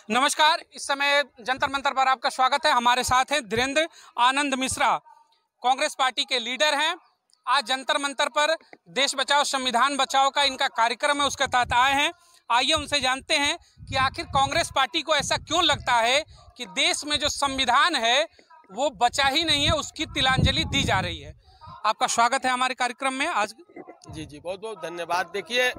नमस्कार। इस समय जंतर मंतर पर आपका स्वागत है। हमारे साथ हैं धीरेन्द्र आनंद मिश्रा, कांग्रेस पार्टी के लीडर हैं। आज जंतर मंतर पर देश बचाओ संविधान बचाओ का इनका कार्यक्रम है, उसके तहत आए हैं। आइए उनसे जानते हैं कि आखिर कांग्रेस पार्टी को ऐसा क्यों लगता है कि देश में जो संविधान है वो बचा ही नहीं है, उसकी तिलांजलि दी जा रही है। आपका स्वागत है हमारे कार्यक्रम में आज। जी बहुत बहुत धन्यवाद। देखिए,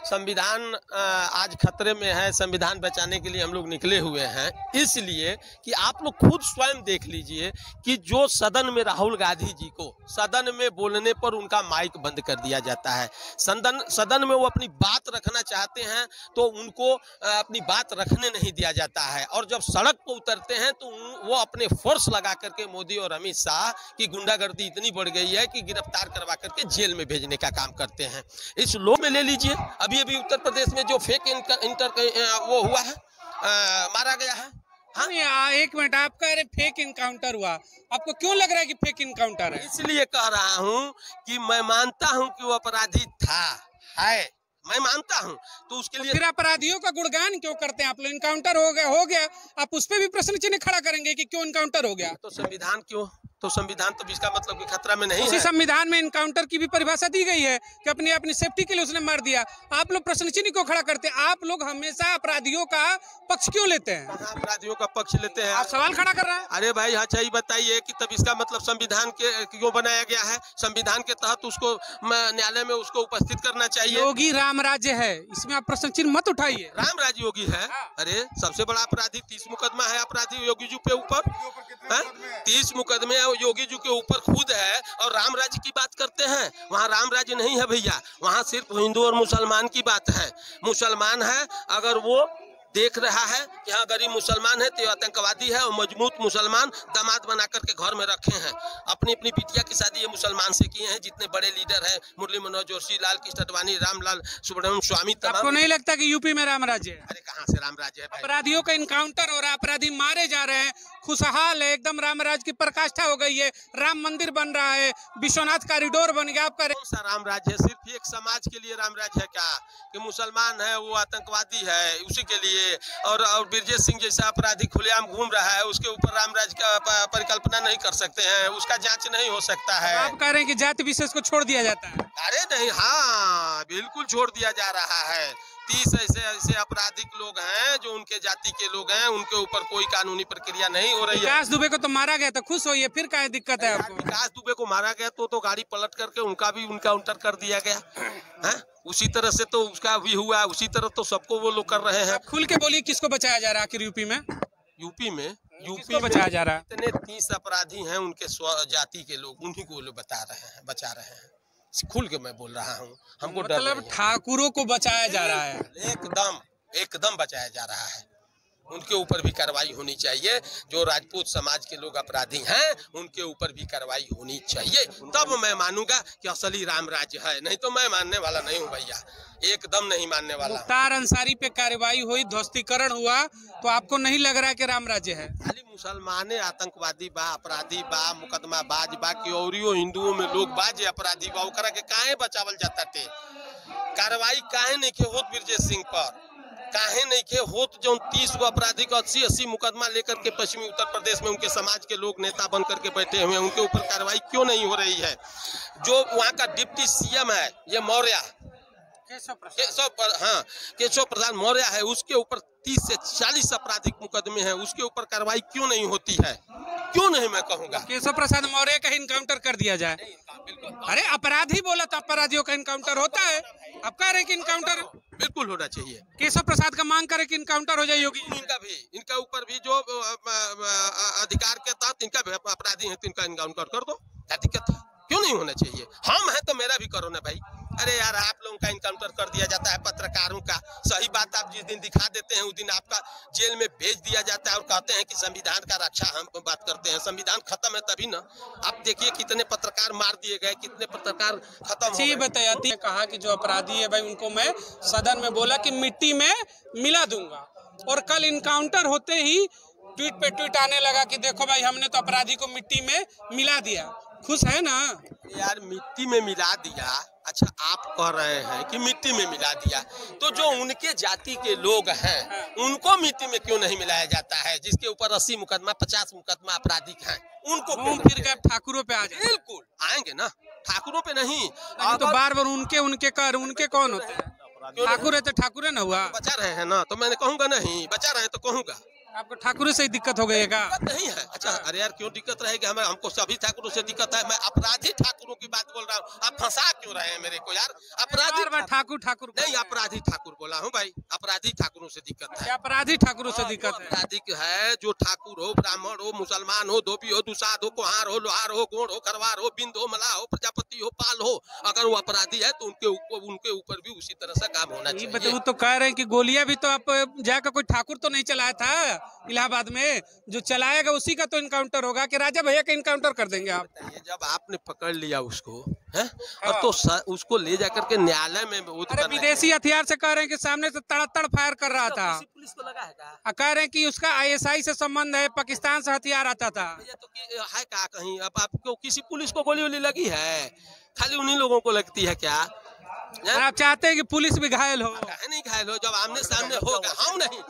संविधान आज खतरे में है। संविधान बचाने के लिए हम लोग निकले हुए हैं, इसलिए कि आप लोग खुद स्वयं देख लीजिए कि जो सदन में राहुल गांधी जी को सदन में बोलने पर उनका माइक बंद कर दिया जाता है। सदन में वो अपनी बात रखना चाहते हैं तो उनको अपनी बात रखने नहीं दिया जाता है, और जब सड़क पर उतरते हैं तो वो अपने फोर्स लगा करके मोदी और अमित शाह की गुंडागर्दी इतनी बढ़ गई है कि गिरफ्तार करवा करके जेल में भेजने का काम करते हैं। इस लो में ले लीजिए, अभी उत्तर प्रदेश में जो फेक इंटर वो हुआ है, मारा गया है। हाँ, एक मिनट, आपका फेक इनकाउंटर हुआ, आपको क्यों लग रहा है कि फेक इनकाउंटर है? इसलिए कह रहा हूं कि मैं मानता हूं कि वो अपराधी है, मैं मानता हूं, तो उसके लिए फिर अपराधियों का गुणगान क्यों करते हैं आप लोग? इनकाउंटर हो गया, आप उस पर भी प्रश्न चिन्ह खड़ा करेंगे कि क्यों इनकाउंटर हो गया? तो संविधान क्यों? तो संविधान तो इसका मतलब कि खतरा में नहीं है। उसी संविधान में इनकाउंटर की भी परिभाषा दी गई है कि अपनी सेफ्टी के लिए उसने मार दिया। आप लोग प्रश्न चिन्ह क्यों खड़ा करते हैं? आप लोग हमेशा अपराधियों का पक्ष क्यों लेते हैं? अपराधियों का पक्ष लेते हैं? आप सवाल खड़ा कर रहे हैं। अरे भाई, अच्छा ही बताइए कि तब इसका मतलब संविधान के क्यों बनाया गया है? संविधान के तहत उसको न्यायालय में उसको उपस्थित करना चाहिए। योगी राम राज्य है, इसमें आप प्रश्न चिन्ह मत उठाइए। राम राज्य योगी है? अरे सबसे बड़ा अपराधी 30 मुकदमा है अपराधी योगी जी पे ऊपर, 30 मुकदमे योगी जी के ऊपर खुद है, और राम राज्य की बात करते हैं। वहाँ राम राज्य नहीं है भैया, वहाँ सिर्फ हिंदू और मुसलमान की बात है। मुसलमान है, अगर वो देख रहा है कि हाँ गरीब मुसलमान है तो आतंकवादी है, और मजबूत मुसलमान दामाद बना करके घर में रखे हैं। अपनी अपनी बिटिया की शादी ये मुसलमान से किए हैं। जितने बड़े लीडर हैं, मुरली मनोहर जोशी, लाल कृष्ण आडवाणी, रामलाल सुब्रमण्यम स्वामी, आपको नहीं लगता कि यूपी में राम राज्य है? अरे कहाँ से राम राज्य है? अपराधियों का इनकाउंटर हो रहा है, अपराधी मारे जा रहे हैं, खुशहाल है, एकदम राम राज्य की प्रकाष्ठा हो गई है, राम मंदिर बन रहा है, विश्वनाथ कॉरिडोर बन गया। आपका कौन सा राम राज्य है? सिर्फ एक समाज के लिए राम राज्य है क्या? कि मुसलमान है वो आतंकवादी है उसी के लिए, और ब्रजेश सिंह जैसा अपराधी खुलेआम घूम रहा है, उसके ऊपर राम राज्य का परिकल्पना नहीं कर सकते हैं, उसका जांच नहीं हो सकता है। आप कह रहे हैं कि जाति विशेष को छोड़ दिया जाता है? अरे नहीं, हाँ बिल्कुल छोड़ दिया जा रहा है। 30 ऐसे आपराधिक लोग हैं जो उनके जाति के लोग हैं, उनके ऊपर कोई कानूनी प्रक्रिया नहीं हो रही है। विकास दुबे को तो मारा गया, तो खुश होइए, फिर क्या दिक्कत है आपको? विकास दुबे को मारा गया तो गाड़ी पलट करके उनका भी उनकाउंटर कर दिया गया है। उसी तरह से तो उसका भी हुआ, उसी तरह तो सबको वो लोग कर रहे हैं। खुल के बोलिए, किसको बचाया जा रहा है आखिर यूपी में? यूपी में बचाया जा रहा है? इतने 30 अपराधी हैं, उनके जाति के लोग, उन्हीं को लोग बचा रहे हैं। खुल के मैं बोल रहा हूँ, हमको मतलब ठाकुरों को बचाया जा रहा है? एकदम बचाया जा रहा है। उनके ऊपर भी कार्रवाई होनी चाहिए। जो राजपूत समाज के लोग अपराधी हैं उनके ऊपर भी कार्रवाई होनी चाहिए, तब मैं मानूंगा कि असली राम राज्य है। नहीं तो मैं मानने वाला नहीं हूँ भैया, एकदम नहीं मानने वाला। मुख्तार अंसारी पे कार्रवाई हुई, ध्वस्तीकरण हुआ, तो आपको नहीं लग रहा है कि राम राज्य है? खाली मुसलमाने आतंकवादी बा, अपराधी बा, मुकदमा बाज बा, कि और हिंदुओं में लोग बाजे अपराधी बा, ओकरा के काहे बचावल जाता थे? कार्रवाई काहे नहीं के होत ब्रजेश सिंह पर? काहे नहीं के होत जो 30 गो अपराधी का 80 मुकदमा लेकर के पश्चिमी उत्तर प्रदेश में उनके समाज के लोग नेता बन करके बैठे हुए हैं, उनके ऊपर कार्रवाई क्यों नहीं हो रही है? जो वहाँ का डिप्टी सीएम है ये मौर्य, केशव प्रसाद मौर्य है, उसके ऊपर 30 से 40 आपराधिक मुकदमे हैं, उसके ऊपर कार्रवाई क्यों नहीं होती है? क्यों नहीं, मैं कहूँगा केशव प्रसाद मौर्य का इनकाउंटर कर दिया जाए। अरे अपराधी बोला तो अपराधियों का इनकाउंटर होता है, अब कह रहे कि इनकाउंटर बिल्कुल होना चाहिए। केशव प्रसाद का मांग करे कि इनकाउंटर हो जाए योगी। इनका ऊपर भी जो अधिकार के तहत इनका अपराधी है तो इनका इनकाउंटर कर दो, क्या दिक्कत है? क्यों नहीं होना चाहिए? हम है तो मेरा भी करो ना भाई। अरे यार, आप लोगों का इनकाउंटर कर दिया जाता है, पत्रकारों का। सही बात आप जिस दिन दिखा देते हैं उस दिन आपका जेल में भेज दिया जाता है, और कहते हैं कि संविधान का रक्षा हम बात करते हैं। संविधान खत्म है तभी ना। आप देखिए कितने पत्रकार मार दिए गए, कितने पत्रकार खत्म हो गए। बताती कहा कि जो अपराधी है भाई उनको मैं सदन में बोला कि मिट्टी में मिला दूंगा, और कल इनकाउंटर होते ही ट्वीट पे ट्वीट आने लगा कि देखो भाई हमने तो अपराधी को मिट्टी में मिला दिया। खुश है ना? यार मिट्टी में मिला दिया। अच्छा आप कह रहे हैं कि मिट्टी में मिला दिया, तो जो उनके जाति के लोग हैं उनको मिट्टी में क्यों नहीं मिलाया जाता है? जिसके ऊपर 80 मुकदमा 50 मुकदमा आपराधिक हैं, उनको घूम फिर के ठाकुरों पे आ जाए। बिल्कुल आएंगे ना, ठाकुरों पे नहीं। तो बार बार उनके कौन होते हैं? ठाकुर है तो ठाकुर है ना हुआ। बचा रहे हैं ना, तो मैंने कहूँगा नहीं, बचा रहे हैं तो कहूँगा। आपको ठाकुर से ही दिक्कत हो गई है क्या? नहीं है। अच्छा अरे यार क्यों दिक्कत रहेगी? हमें हमको सभी ठाकुरों से दिक्कत है। मैं अपराधी ठाकुरों की बात बोल रहा हूँ। आप फंसा क्यों रहे हैं मेरे को यार? अपराधी ठाकुर नहीं, अपराधी ठाकुर बोला हूँ भाई। अपराधी ठाकुरों से दिक्कत है। अपराधी ठाकुरों से दिक्कत है। अपराधी है जो ठाकुर हो, ब्राह्मण हो, मुसलमान हो, धोबी हो, दुसाध हो, कुहार हो, लोहार हो, गोड़ हो, खरवार हो, बिंद हो, मला हो, प्रजापति हो, पाल हो, अगर वो अपराधी है तो उनके ऊपर भी उसी तरह से काम होना चाहिए। वो तो कह रहे हैं कि गोलियां भी तो आप जाकर कोई ठाकुर तो नहीं चलाया था इलाहाबाद में, जो चलाएगा उसी का तो इनकाउंटर होगा कि राजा भैया का इनकाउंटर कर देंगे आप? जब आपने पकड़ लिया उसको है और तो उसको ले जाकर के न्यायालय में विदेशी हथियार से कह रहे हैं कि सामने से तड़तड़ फायर कर रहा था। पुलिस को लगा है क्या? कह रहे हैं कि उसका ISI से संबंध है, पाकिस्तान से हथियार आता था। तो है क्या कहीं? अब आपको किसी पुलिस को गोली वोली लगी है? खाली उन्हीं लोगों को लगती है क्या? आप चाहते हैं कि पुलिस भी घायल हो? नहीं घायल हो, जब आमने सामने होगा। हम नहीं,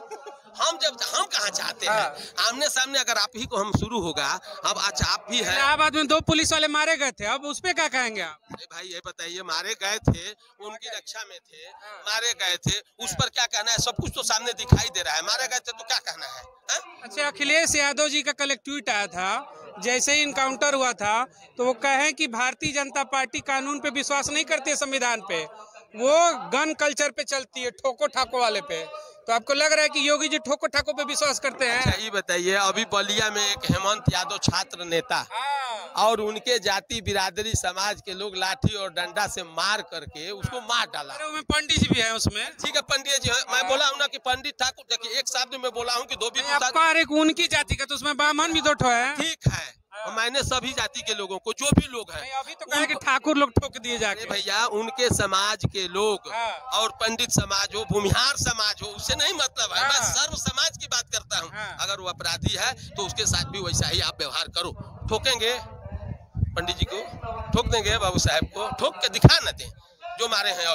हम कहाँ चाहते हैं आमने सामने? अगर आप ही को हम शुरू होगा। अब अच्छा आप भी है, इलाहाबाद में 2 पुलिस वाले मारे गए थे, अब उस पे क्या कहेंगे आप? अरे भाई ये बताइए, मारे गए थे, उनकी रक्षा में थे, मारे गए थे, उस पर क्या कहना है? सब कुछ तो सामने दिखाई दे रहा है। मारे गए थे तो क्या कहना है? अच्छा अखिलेश यादव जी का कल एक ट्वीट आया था, जैसे ही इनकाउंटर हुआ था तो वो कहें कि भारतीय जनता पार्टी कानून पे विश्वास नहीं करती है, संविधान पे, वो गन कल्चर पे चलती है, ठोको ठाको वाले पे। तो आपको लग रहा है कि योगी जी ठोको ठाको पे विश्वास करते हैं? अच्छा ये बताइए, अभी बलिया में एक हेमंत यादव छात्र नेता और उनके जाति बिरादरी समाज के लोग लाठी और डंडा से मार करके उसको मार डाला। अरे पंडित जी भी है उसमें। ठीक है पंडित जी, मैं बोला हूँ ना कि पंडित ठाकुर, देखिए एक शब्द में बोला हूँ कि धोबी उनकी जाति का, तो उसमें ब्राह्मण भी 2 ठो है। ठीक है, मैंने सभी जाति के लोगों को, जो भी लोग हैं, अभी तो कहे कि ठाकुर लोग ठोक दिए जाके। भैया उनके समाज के लोग और पंडित समाज हो, भूमिहार समाज हो, उससे नहीं मतलब है। मैं सर्व समाज की बात करता हूँ। अगर वो अपराधी है तो उसके साथ भी वैसा ही आप व्यवहार करो। ठोकेंगे पंडित जी को, ठोक देंगे बाबू साहब को, ठोक के दिखा न दें जो मारे हैं।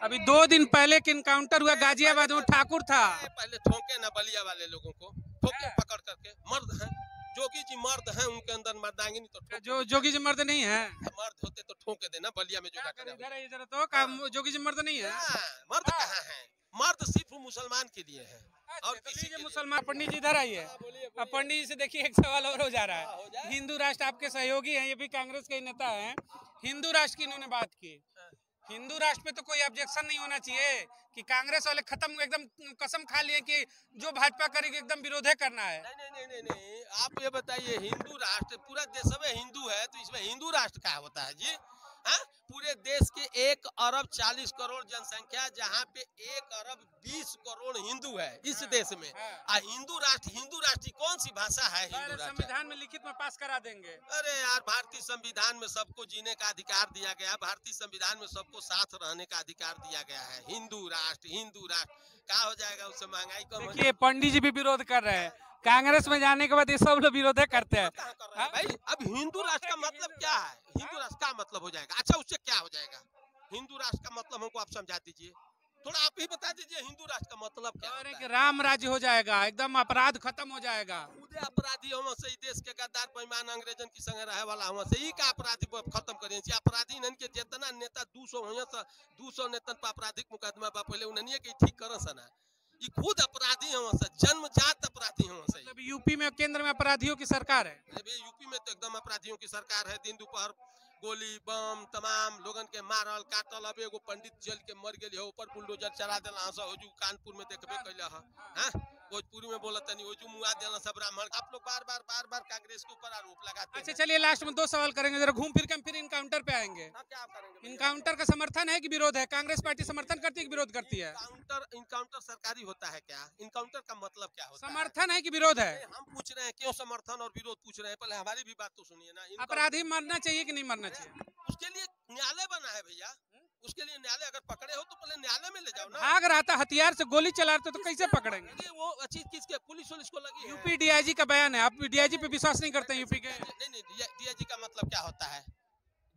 अभी 2 दिन पहले के इनकाउंटर हुआ गाजियाबाद में, ठाकुर था। पहले ठोके ना बलिया वाले लोगों को, ठोके पकड़ करके। मर्द हैं, जोगी जी मर्द हैं, उनके अंदर मर्दांगी नहीं तो जो जोगी जी मर्द नहीं है। मर्द होते तो ठोके देना बलिया में। जो तो जोगी जी मर्द नहीं है। मर्द कहाँ है? मर्द सिर्फ मुसलमान के लिए है और किसी के मुसलमान। पंडित जी इधर आइए। अब पंडित जी से देखिए एक सवाल और हो जा रहा है। हिंदू राष्ट्र आपके सहयोगी हैं, ये भी कांग्रेस के नेता हैं। हिंदू राष्ट्र की इन्होंने बात की। हिंदू राष्ट्र पे तो कोई ऑब्जेक्शन नहीं होना चाहिए कि कांग्रेस वाले खत्म, एकदम कसम खा लिए कि जो भाजपा करेगी एकदम विरोध करना है। नहीं, आप ये बताइए, हिंदू राष्ट्र, पूरा देश में हिंदू है तो इसमें हिंदू राष्ट्र क्या होता है जी? पूरे देश के 1 अरब 40 करोड़ जनसंख्या, जहाँ पे 1 अरब 20 करोड़ हिंदू है इस देश में। हिंदू राष्ट्र की कौन सी भाषा है? हिंदू राष्ट्र संविधान में लिखित में पास करा देंगे। अरे यार, भारतीय संविधान में सबको जीने का अधिकार दिया गया, भारतीय संविधान में सबको साथ रहने का अधिकार दिया गया है। हिंदू राष्ट्र क्या हो जाएगा? उससे महंगाई कम हो जाएगी। पंडित जी भी विरोध कर रहे हैं, कांग्रेस में जाने के बाद ये सब लोग विरोध करते हैं। भाई अब हिंदू राष्ट्र का मतलब क्या है? हिंदू राष्ट्र का मतलब हो जाएगा। अच्छा उससे क्या हो जाएगा? हिंदू राष्ट्र का मतलब हमको आप समझा दीजिए, थोड़ा आप ही बता दीजिए हिंदू राष्ट्र का मतलब क्या है? कि राम राज्य हो जाएगा, एकदम अपराध खत्म हो जाएगा। खुदे अपराधी हम से देश के गद्दार बेईमान अंग्रेजन की संग रहे वाला हम से ही का अपराधी खत्म करें। अपराधी नन के जितना नेता 200 हो तो 200 नेतन पर आपराधिक मुकदमा बा, पहले उन्हें के ठीक कर सना। ये खुद अपराधी हम से, जन्मजात अपराधी हम से। यूपी में केंद्र में अपराधियों की सरकार है। यूपी में तो एकदम अपराधियों की सरकार है। दिन दोपहर गोली बम तमाम लोगन के मारल काटल। अब एगो पंडित जल के मर गए हो, ऊपर बुलडोजर चला देला। हो कानपुर में देखबे कैला है, भोजपुरी में बोला तनी हो मुआ देला सब ब्राह्मण। आप लोग बार बार कांग्रेस के ऊपर आरोप लगाते हैं। अच्छा चलिए लास्ट में 2 सवाल करेंगे, जरा घूम फिर के हम फिर इनकाउंटर पे आएंगे। क्या करेंगे? इनकाउंटर का समर्थन है कि विरोध है? कांग्रेस पार्टी समर्थन करती है कि विरोध करती है? इनकाउंटर सरकारी होता है क्या? इनकाउंटर का मतलब क्या होता है? समर्थन है कि विरोध है? हम पूछ रहे हैं क्यों समर्थन और विरोध पूछ रहे हैं, पहले हमारी भी बात तो सुनिए ना। अपराधी मरना चाहिए कि नहीं मरना चाहिए? उसके लिए न्यायालय बना है भैया, उसके लिए न्यायालय। अगर पकड़े हो तो पहले न्यायालय में ले जाओ ना। भाग रहा था, हथियार से गोली चला रहे थे, तो कैसे पकड़ेंगे? वो अच्छी किसके पुलिस को लगी? यूपी DIG का बयान है, आप DIG पे विश्वास नहीं करते हैं? यूपी के नहीं, DIG का मतलब मतलब क्या होता है?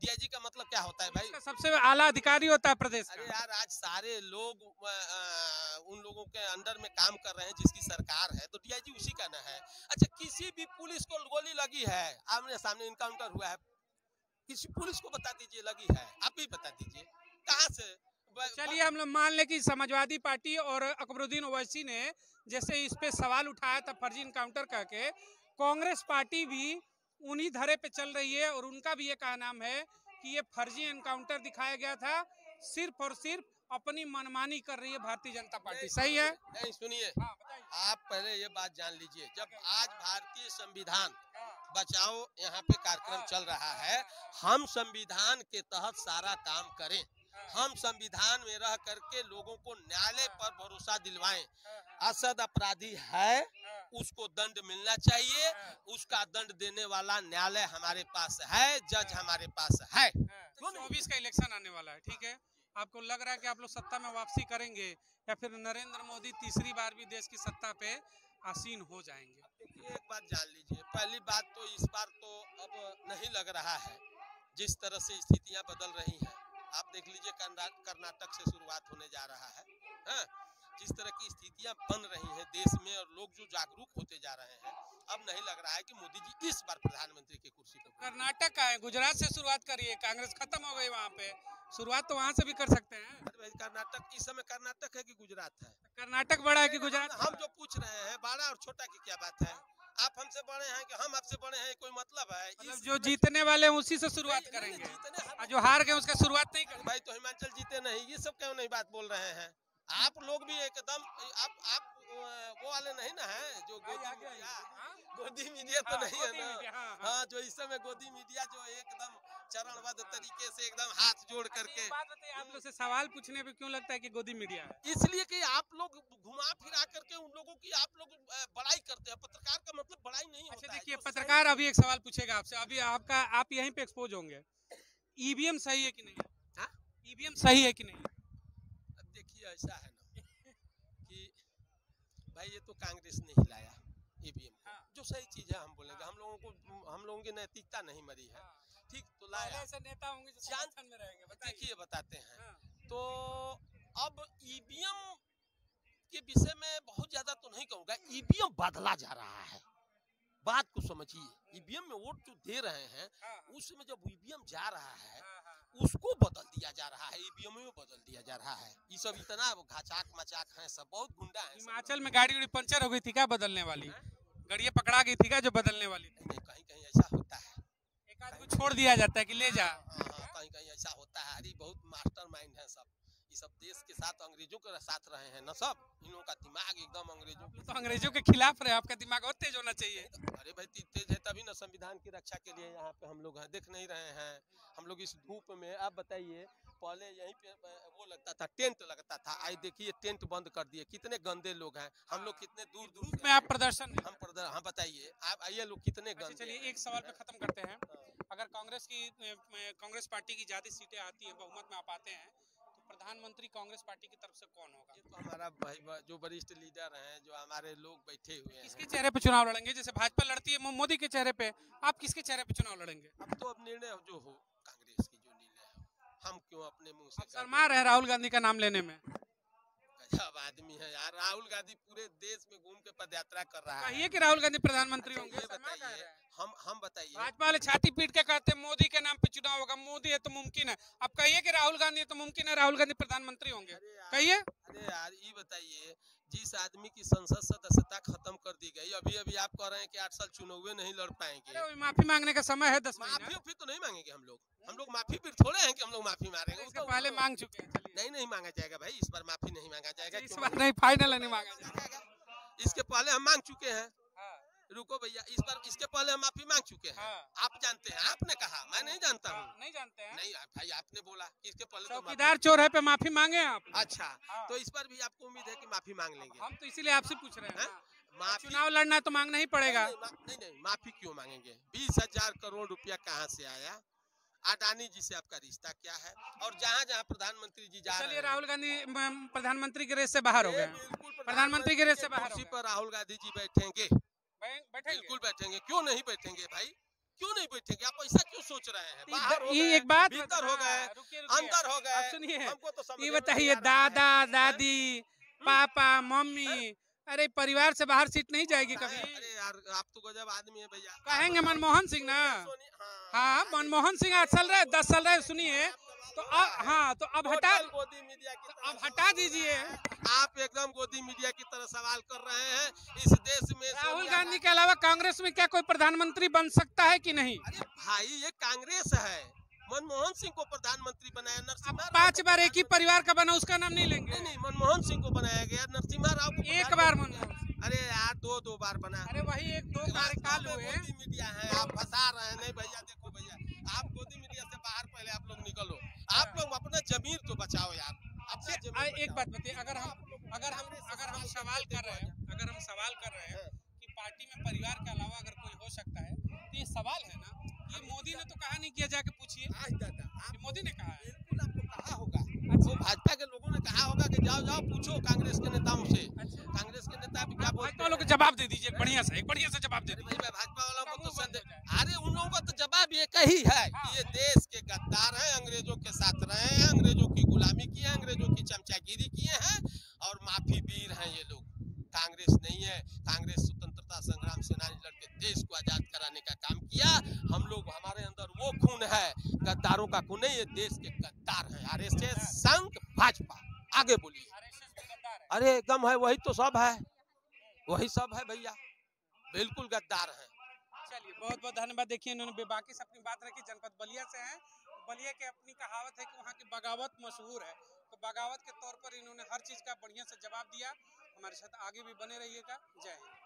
डीआईजी का मतलब क्या होता है भाई? इसका सबसे आला अधिकारी होता है प्रदेश अरे का। यार, आज सारे लोग उन लोगों के अंडर में काम कर रहे हैं जिसकी सरकार है, तो डीआईजी उसी का ना है। अच्छा, किसी भी पुलिस को गोली लगी है, आमने सामने इनकाउंटर हुआ है, किसी पुलिस को बता दीजिए लगी है, आप भी बता दीजिए कहाँ से? चलिए हम लोग मान लें कि समाजवादी पार्टी और अकबरुद्दीन ओवैसी ने जैसे इस पे सवाल उठाया था फर्जी इनकाउंटर करके, कांग्रेस पार्टी भी उन्हीं धरे पे चल रही है और उनका भी ये कहनाम है कि ये फर्जी एनकाउंटर दिखाया गया था, सिर्फ और सिर्फ अपनी मनमानी कर रही है भारतीय जनता पार्टी। सही है? नहीं, सुनिए, हाँ, बताइए। आप पहले ये बात जान लीजिए, जब आज भारतीय संविधान बचाओ यहाँ पे कार्यक्रम चल रहा है, हम संविधान के तहत सारा काम करें, हम संविधान में रह करके लोगों को न्यायालय पर भरोसा दिलवाएं। असद अपराधी है, उसको दंड मिलना चाहिए, उसका दंड देने वाला न्यायालय हमारे पास है, जज हमारे पास है। 24 का इलेक्शन आने वाला है, ठीक है? आपको लग रहा है कि आप लोग सत्ता में वापसी करेंगे या फिर नरेंद्र मोदी तीसरी बार भी देश की सत्ता पे आसीन हो जाएंगे? देखिए, एक बात जान लीजिए, पहली बात तो इस बार तो अब नहीं लग रहा है, जिस तरह से स्थितियां बदल रही हैं। आप देख लीजिए, कर्नाटक से शुरुआत होने जा रहा है, हाँ? जिस तरह की स्थितियां बन रही हैं देश में और लोग जो जागरूक होते जा रहे हैं, अब नहीं लग रहा है कि मोदी जी इस बार प्रधानमंत्री की कुर्सी पर। कर्नाटक का है, गुजरात से शुरुआत करिए, कांग्रेस खत्म हो गई वहाँ पे, शुरुआत तो वहाँ से भी कर सकते हैं। अरे भाई, कर्नाटक इस समय कर्नाटक है कि गुजरात है? कर्नाटक बड़ा है कि गुजरात? हम जो पूछ रहे हैं, बड़ा और छोटा की क्या बात है? आप हमसे बड़े हैं कि हम आपसे बड़े हैं, कोई मतलब है? मतलब जो जीतने वाले हैं उसी से शुरुआत करेंगे और जो हार गए उसका शुरुआत नहीं करेंगे। भाई, तो हिमाचल जीते नहीं, ये सब क्यों नहीं बात बोल रहे हैं? आप लोग भी एकदम आप वो वाले नहीं ना है जो गोदी मीडिया तो नहीं है ना? हाँ, जो इस समय गोदी मीडिया जो एकदम चरणबद्ध तरीके से एकदम हाथ जोड़ करके। बात बताइए, आप लोग से सवाल पूछने पे क्यों लगता है कि गोदी मीडिया है? इसलिए कि आप लोग घुमा फिरा करके उन लोगों की आप लोग बड़ाई करते हैं। पत्रकार का मतलब बड़ाई नहीं होता है। अच्छा देखिए, पत्रकार अभी एक सवाल पूछेगा आपसे, अभी आपका आप यहीं पे एक्सपोज होंगे, ईवीएम सही है कि नहीं? हाँ? ईवीएम सही है कि नहीं? अब देखिए, ऐसा है ना कि भाई, ये तो कांग्रेस ने ही लाया ईवीएम, जो सही चीज है हम बोलेंगे। हम लोगों की नैतिकता नहीं मरी है, ठीक? तो लाया, ऐसे नेता होंगे जो समर्थन में रहेंगे। देखिए बताते हैं। तो अब ईवीएम के विषय में बहुत ज्यादा तो नहीं कहूँगा, ईवीएम बदला जा रहा है, बात को समझिए। ईवीएम में वोट जो दे रहे हैं, उसमें जब ईवीएम जा रहा है उसको बदल दिया जा रहा है, ईवीएम में बदल दिया जा रहा है। ये सब इतना घाचाक मचाक है, सब बहुत गुंडा है। हिमाचल में गाड़ी उड़ी पंचर हो गई थी क्या बदलने वाली? गाड़ियाँ पकड़ा गई थी क्या जो बदलने वाली? नहीं, कहीं कहीं ऐसा होता है, एक आदमी छोड़ दिया जाता है कि ले जा। कहीं कहीं ऐसा होता है। अरे बहुत मास्टरमाइंड है सब, ये सब देश के साथ अंग्रेजों के साथ रहे हैं ना सब। इन लोगों का दिमाग एकदम अंग्रेजों तो अंग्रेजों के खिलाफ रहे, आपका दिमाग और तेज होना चाहिए। अरे भाई, तेज है तभी ना संविधान की रक्षा के लिए यहाँ पे हम लोग हैं, देख नहीं रहे हैं हम लोग इस धूप में। आप बताइए, पहले यहीं पे वो लगता था, टेंट लगता था, आज देखिए टेंट बंद कर दिए। कितने गंदे लोग हैं हम लोग, कितने दूर दूर में आप प्रदर्शन हम बताइए, आप आइए, लोग कितने गंदे। चलिए एक सवाल पे खत्म करते हैं, अगर कांग्रेस पार्टी की ज्यादा सीटें आती हैं, बहुमत में आप आते हैं, तो प्रधानमंत्री कांग्रेस पार्टी की तरफ से कौन होगा? ये तो हमारा भाई जो वरिष्ठ लीडर हैं, जो हमारे लोग बैठे हुए हैं। किसके चेहरे पे चुनाव लड़ेंगे? जैसे भाजपा लड़ती है मोदी के चेहरे पे, आप किसके चेहरे पे चुनाव लड़ेंगे? अब तो अब निर्णय जो हो, कांग्रेस की जो निर्णय हो, हम क्यों अपने मुंह से? शर्मा रहे राहुल गांधी का नाम लेने में। गजब आदमी है यार, राहुल गांधी पूरे देश में घूम के पदयात्रा कर रहा है। कहिए कि राहुल गांधी प्रधानमंत्री होंगे। ये बताइए, हम बताइए। भाजपा वाले छाती पीट के कहते हैं मोदी के नाम पे चुनाव होगा, मोदी है तो मुमकिन है। अब कहिए कि राहुल गांधी है तो मुमकिन है राहुल गांधी प्रधानमंत्री होंगे, कहिए। अरे यार, ये बताइए, जिस आदमी की संसद सदस्यता खत्म कर दी गई, अभी अभी आप कह रहे हैं कि 8 साल चुनाव नहीं लड़ पाएंगे। माफी मांगने का समय है 10 महीना। माफी तो नहीं मांगेंगे हम लोग माफी फिर थोड़े हैं कि हम लोग माफी मांगेंगे। इसके पहले मांग चुके हैं। नहीं मांगा जाएगा भाई, इस बार माफी नहीं मांगा जाएगा। इस बार नहीं, फाइनल नहीं मांगा जाएगा। इसके पहले हम मांग चुके हैं। रुको भैया, इस बार इसके पहले हम माफी मांग चुके हैं। आप जानते हैं, आपने कहा, मैं नहीं जानता हूँ। नहीं जानते हैं? नहीं भाई, आपने बोला इसके पहले तो चौकीदार चोर है पे माफी मांगे आप। अच्छा, तो इस बार भी आपको उम्मीद है कि माफी मांग लेंगे? हम तो इसीलिए आपसे पूछ रहे हैं। माफी, चुनाव लड़ना है तो मांगना ही पड़ेगा। नहीं, माफी क्यों मांगेंगे? 20,000 करोड़ रुपया कहाँ से आया? अडानी जी से आपका रिश्ता क्या है? और जहाँ जहाँ प्रधानमंत्री जी जा रहे हैं। चलिए, राहुल गांधी प्रधानमंत्री के रेस से बाहर हो गए। प्रधानमंत्री के रेस से बाहर। कुर्सी पर राहुल गांधी जी बैठेंगे, बिल्कुल बैठेंगे। क्यों नहीं बैठेंगे भाई? क्यों नहीं बैठेंगे? आप ऐसा क्यों सोच रहे हैं? बाहर हो ये गए, एक बात भीतर हो गए, अंदर हो अब गए, सुनिए, हमको तो समझ ये में नहीं बताइए, आ रहा है। दादा दादी पापा मम्मी, अरे परिवार से बाहर सीट नहीं जाएगी कभी? अरे यार, आप तो गजब आदमी है भैया। कहेंगे मनमोहन सिंह ना, हाँ मनमोहन सिंह 8 साल रहे, 10 साल रहे, सुनिए तो अब, हाँ तो अब हटा, गोदी मीडिया की तरह अब हटा दीजिए। आप एकदम गोदी मीडिया की तरह सवाल कर रहे हैं। इस देश में राहुल गांधी के अलावा कांग्रेस में क्या कोई प्रधानमंत्री बन सकता है कि नहीं? अरे भाई, ये कांग्रेस है। मनमोहन सिंह को प्रधानमंत्री बनाया, नरसिम्हा राव 5 बार एक ही परिवार का बना, उसका नाम नहीं लेंगे? नहीं, मनमोहन सिंह को बनाया गया, नरसिम्हा राव को एक बार मनमोहन सिंह, अरे यार, दो बार बना। अरे वही 1-2 कार्यकाल हुए। गोदी मीडिया है, आप फंसा रहे हैं। नहीं भैया, देखो भैया, आप गोदी मीडिया से बाहर पहले आप लोग निकलो। आप लोग अपना जमीर तो बचाओ यार, अपना जमीर एक बात बताइए, अगर हम सवाल कर रहे हैं कि पार्टी में परिवार के अलावा अगर कोई हो सकता है, तो ये सवाल है ना, ये मोदी ने तो कहा नहीं, किया जाके पूछिए, ये मोदी ने कहा है। बिल्कुल आपको कहा होगा, वो भाजपा के लोगों ने कहा होगा कि जाओ पूछो कांग्रेस के नेताओं से। कांग्रेस के नेता भी क्या बोलते भाजपा वालों को जवाब दे दीजिए, बढ़िया से जवाब दे दीजिए। भाई, भाजपा वालों को तो संदेह, अरे उन लोगों का तो जवाब एक ही है कि ये देश के गद्दार हैं, अंग्रेजों के साथ रहे हैं, अंग्रेजों की गुलामी की है, अंग्रेजों की चमचागिरी किए हैं और माफी वीर हैं ये लोग। कांग्रेस नहीं है। कांग्रेस स्वतंत्रता संग्राम सेनानी लड़के देश को आजाद कराने का काम किया। हम लोग, हमारे अंदर वो खून है, गद्दारों का खून नहीं, ये देश के गद्दार हैं। आरएसएस, संघ, भाजपा। आगे बोलिए। अरे एकदम है, वही तो सब है, वही सब है भैया, बिल्कुल गद्दार है। चलिए, बहुत बहुत धन्यवाद। देखिए, इन्होंने बेबाकी से अपनी बात रखी। जनपद बलिया से हैं। बलिया की अपनी कहावत है कि वहाँ की बगावत मशहूर है, तो बगावत के तौर पर इन्होंने हर चीज़ का बढ़िया से जवाब दिया। हमारे साथ आगे भी बने रहिएगा। जय हिंद।